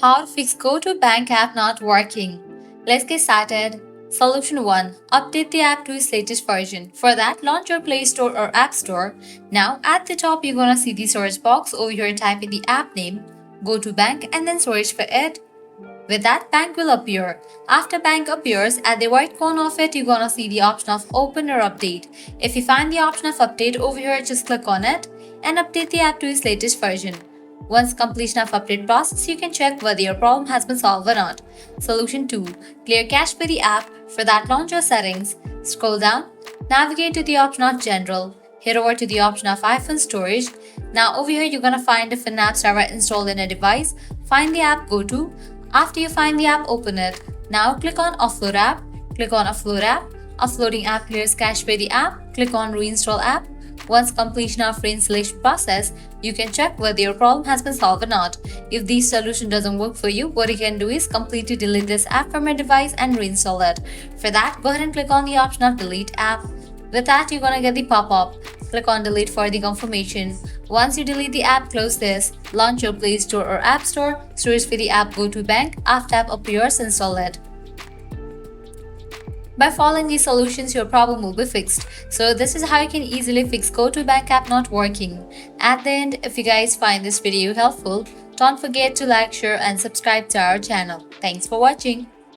How to fix Go2 Bank app not working. Let's get started. Solution 1. Update the app to its latest version. For that, launch your Play Store or App Store. Now, at the top, you're gonna see the search box. Over here, type in the app name, Go2 Bank, and then search for it. With that, bank will appear. After bank appears, at the right corner of it, you're gonna see the option of open or update. If you find the option of update over here, just click on it and update the app to its latest version. Once completion of update process, you can check whether your problem has been solved or not. Solution 2. Clear cache by the app. For that, launch your settings. Scroll down. Navigate to the option of General. Head over to the option of iPhone storage. Now over here, you're gonna find different apps that are installed in a device. Find the app Go2. After you find the app, open it. Now click on Offload app. Click on Offload app. Offloading app clears cache by the app. Click on Reinstall app. Once completion of reinstallation process, you can check whether your problem has been solved or not. If this solution doesn't work for you, what you can do is completely delete this app from your device and reinstall it. For that, go ahead and click on the option of Delete app. With that, you're gonna get the pop-up. Click on Delete for the confirmation. Once you delete the app, close this. Launch your Play Store or App Store. Search for the app Go2 Bank. After app appears, install it. By following these solutions, your problem will be fixed. So this is how you can easily fix Go2 Bank app not working. At the end, if you guys find this video helpful, don't forget to like, share and subscribe to our channel. Thanks for watching.